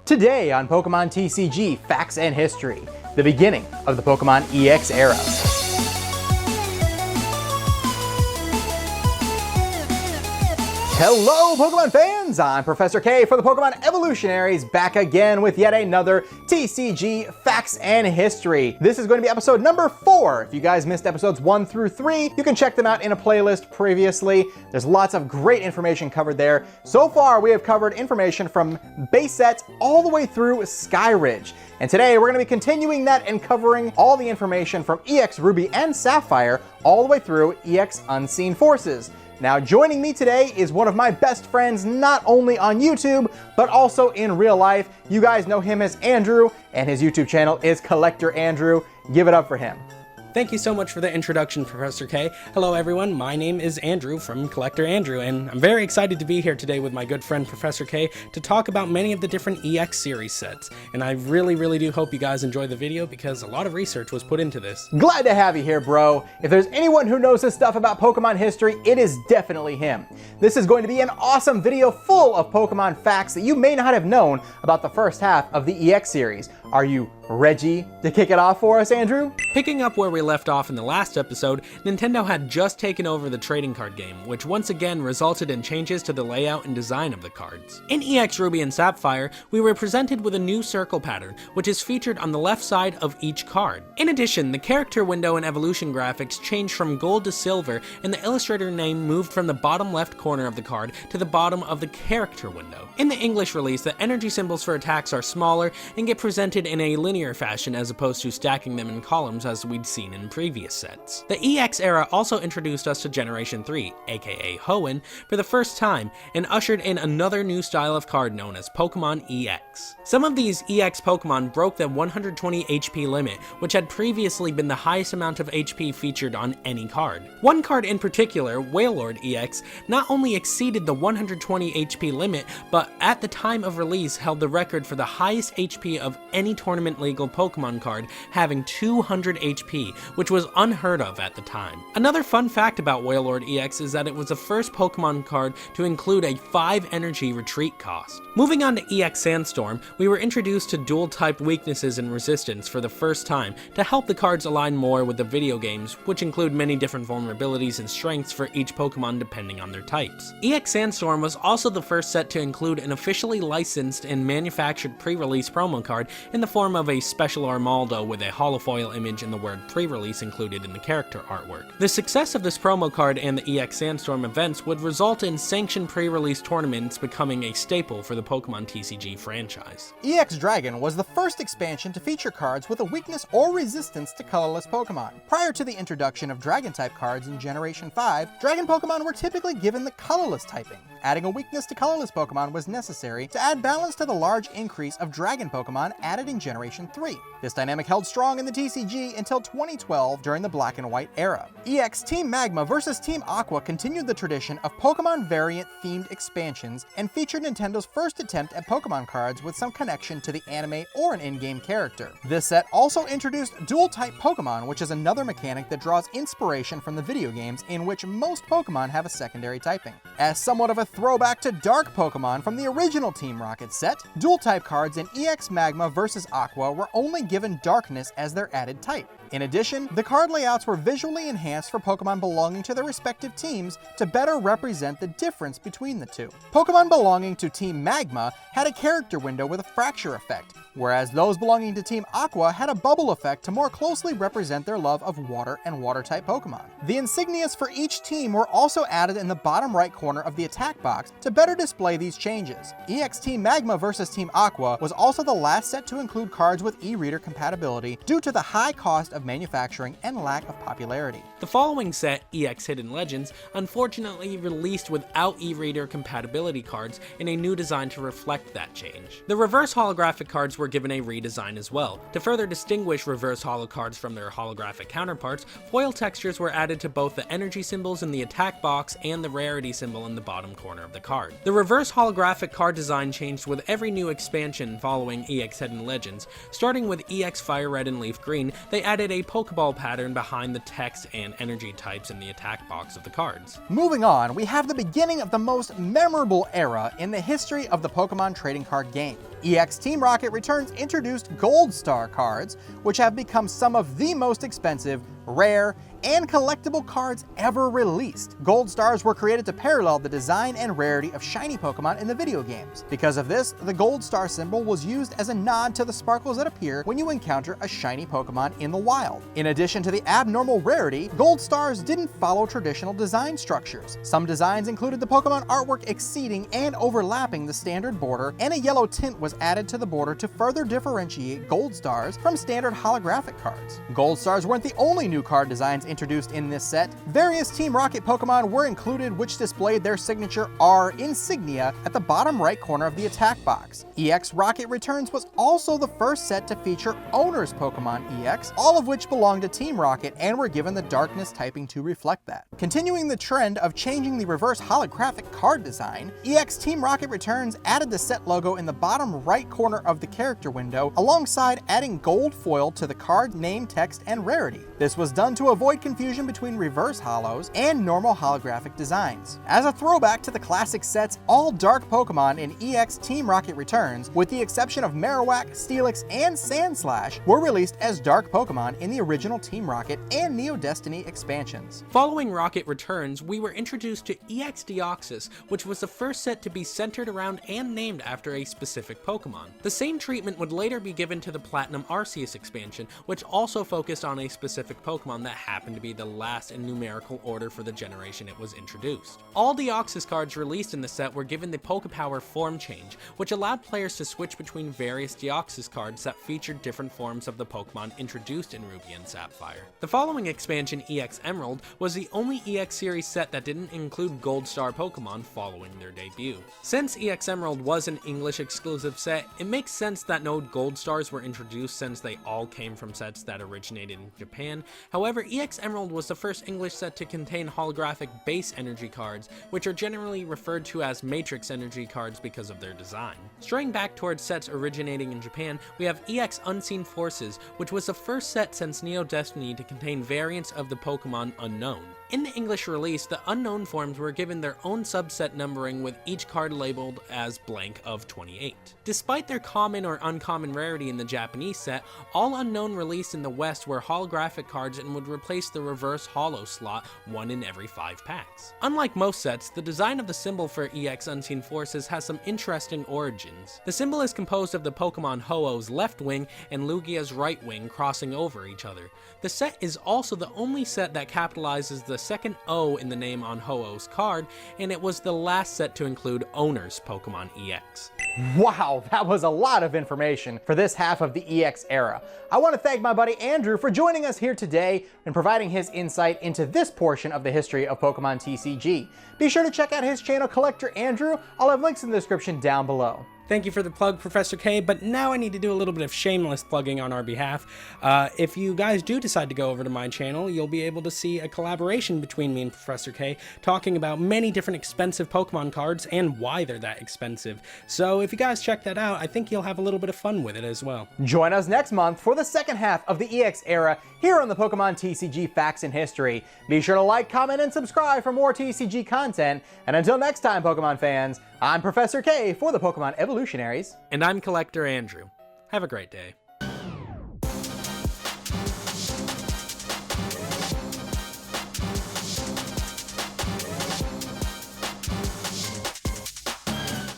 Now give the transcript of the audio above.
Today on Pokemon TCG Facts and History, the beginning of the Pokemon EX era. Hello Pokemon fans, I'm Professor K for the Pokemon Evolutionaries, back again with yet another TCG Facts and History. This is going to be episode number 4. If you guys missed episodes 1 through 3, you can check them out in a playlist previously. There's lots of great information covered there. So far we have covered information from base sets all the way through Skyridge. And today we're going to be continuing that and covering all the information from EX Ruby and Sapphire all the way through EX Unseen Forces. Now, joining me today is one of my best friends, not only on YouTube, but also in real life. You guys know him as Andrew, and his YouTube channel is Collector Andrew. Give it up for him. Thank you so much for the introduction, Professor K. Hello everyone, my name is Andrew from Collector Andrew, and I'm very excited to be here today with my good friend Professor K to talk about many of the different EX series sets. And I really do hope you guys enjoy the video because a lot of research was put into this. Glad to have you here, bro. If there's anyone who knows this stuff about Pokemon history, it is definitely him. This is going to be an awesome video full of Pokemon facts that you may not have known about the first half of the EX series. Are you ready to kick it off for us, Andrew? Picking up where we left off in the last episode, Nintendo had just taken over the trading card game, which once again resulted in changes to the layout and design of the cards. In EX Ruby and Sapphire, we were presented with a new circle pattern, which is featured on the left side of each card. In addition, the character window and evolution graphics changed from gold to silver, and the illustrator name moved from the bottom left corner of the card to the bottom of the character window. In the English release, the energy symbols for attacks are smaller and get presented in a linear fashion as opposed to stacking them in columns as we'd seen in previous sets. The EX era also introduced us to Generation 3, aka Hoenn, for the first time, and ushered in another new style of card known as Pokemon EX. Some of these EX Pokemon broke the 120 HP limit, which had previously been the highest amount of HP featured on any card. One card in particular, Wailord EX, not only exceeded the 120 HP limit, but at the time of release held the record for the highest HP of any tournament legal Pokemon card, having 200 HP, which was unheard of at the time. Another fun fact about Wailord EX is that it was the first Pokemon card to include a 5 energy retreat cost. Moving on to EX Sandstorm, we were introduced to dual type weaknesses and resistance for the first time to help the cards align more with the video games, which include many different vulnerabilities and strengths for each Pokemon depending on their types. EX Sandstorm was also the first set to include an officially licensed and manufactured pre-release promo card in the form of a special Armaldo with a holofoil image and the word pre-release included in the character artwork. The success of this promo card and the EX Sandstorm events would result in sanctioned pre-release tournaments becoming a staple for the Pokemon TCG franchise. EX Dragon was the first expansion to feature cards with a weakness or resistance to colorless Pokemon. Prior to the introduction of Dragon-type cards in Generation 5, Dragon Pokemon were typically given the colorless typing. Adding a weakness to colorless Pokemon was necessary to add balance to the large increase of Dragon Pokemon added in Generation 3. This dynamic held strong in the TCG until 2012 during the Black and White era. EX Team Magma vs Team Aqua continued the tradition of Pokemon variant-themed expansions and featured Nintendo's first attempt at Pokemon cards with some connection to the anime or an in-game character. This set also introduced dual-type Pokemon, which is another mechanic that draws inspiration from the video games in which most Pokemon have a secondary typing. As somewhat of a throwback to Dark Pokemon from the original Team Rocket set, dual-type cards in EX Magma vs Aqua were only given Darkness as their added type. In addition, the card layouts were visually enhanced for Pokemon belonging to their respective teams to better represent the difference between the two. Pokemon belonging to Team Magma had a character window with a fracture effect, whereas those belonging to Team Aqua had a bubble effect to more closely represent their love of water and water-type Pokemon. The insignias for each team were also added in the bottom right corner of the attack box to better display these changes. EX Team Magma vs Team Aqua was also the last set to include cards with e-reader compatibility due to the high cost of manufacturing and lack of popularity. The following set, EX Hidden Legends, unfortunately released without e-reader compatibility cards in a new design to reflect that change. The reverse holographic cards were given a redesign as well. To further distinguish reverse holo cards from their holographic counterparts, foil textures were added to both the energy symbols in the attack box and the rarity symbol in the bottom corner of the card. The reverse holographic card design changed with every new expansion following EX Hidden Legends. Starting with EX Fire Red and Leaf Green, they added a Pokeball pattern behind the text and energy types in the attack box of the cards. Moving on, we have the beginning of the most memorable era in the history of the Pokemon trading card game. EX Team Rocket Returns introduced Gold Star cards, which have become some of the most expensive, rare, and collectible cards ever released. Gold Stars were created to parallel the design and rarity of shiny Pokemon in the video games. Because of this, the Gold Star symbol was used as a nod to the sparkles that appear when you encounter a shiny Pokemon in the wild. In addition to the abnormal rarity, Gold Stars didn't follow traditional design structures. Some designs included the Pokemon artwork exceeding and overlapping the standard border, and a yellow tint was added to the border to further differentiate Gold Stars from standard holographic cards. Gold Stars weren't the only new card designs introduced in this set. Various Team Rocket Pokemon were included, which displayed their signature R insignia at the bottom right corner of the attack box. EX Rocket Returns was also the first set to feature Owner's Pokemon EX, all of which belonged to Team Rocket and were given the darkness typing to reflect that. Continuing the trend of changing the reverse holographic card design, EX Team Rocket Returns added the set logo in the bottom right corner of the character window, alongside adding gold foil to the card name, text, and rarity. This was done to avoid confusion between reverse holos and normal holographic designs. As a throwback to the classic set's all-dark Pokemon in EX Team Rocket Returns, with the exception of Marowak, Steelix, and Sandslash, were released as dark Pokemon in the original Team Rocket and Neo Destiny expansions. Following Rocket Returns, we were introduced to EX Deoxys, which was the first set to be centered around and named after a specific Pokemon. The same treatment would later be given to the Platinum Arceus expansion, which also focused on a specific Pokemon that happened to be the last in numerical order for the generation it was introduced. All Deoxys cards released in the set were given the Pokepower form change, which allowed players to switch between various Deoxys cards that featured different forms of the Pokemon introduced in Ruby and Sapphire. The following expansion, EX Emerald, was the only EX series set that didn't include Gold Star Pokemon following their debut. Since EX Emerald was an English exclusive set, it makes sense that no Gold Stars were introduced since they all came from sets that originated in Japan. However, EX Emerald was the first English set to contain holographic base energy cards, which are generally referred to as Matrix energy cards because of their design. Straying back towards sets originating in Japan, we have EX Unseen Forces, which was the first set since Neo Destiny to contain variants of the Pokemon Unknown. In the English release, the unknown forms were given their own subset numbering, with each card labeled as blank of 28. Despite their common or uncommon rarity in the Japanese set, all unknown released in the West were holographic cards and would replace the reverse holo slot one in every 5 packs. Unlike most sets, the design of the symbol for EX Unseen Forces has some interesting origins. The symbol is composed of the Pokemon Ho-Oh's left wing and Lugia's right wing crossing over each other. The set is also the only set that capitalizes the second O in the name on Ho-Oh's card, and it was the last set to include Owner's Pokemon EX. Wow, that was a lot of information for this half of the EX era. I want to thank my buddy Andrew for joining us here today and providing his insight into this portion of the history of Pokemon TCG. Be sure to check out his channel, Collector Andrew. I'll have links in the description down below. Thank you for the plug, Professor K, but now I need to do a little bit of shameless plugging on our behalf. If you guys do decide to go over to my channel, you'll be able to see a collaboration between me and Professor K talking about many different expensive Pokemon cards and why they're that expensive. So if you guys check that out, I think you'll have a little bit of fun with it as well. Join us next month for the second half of the EX era here on the Pokemon TCG Facts and History. Be sure to like, comment, and subscribe for more TCG content. And until next time, Pokemon fans, I'm Professor K for the Pokemon Evolutionaries. And I'm Collector Andrew. Have a great day.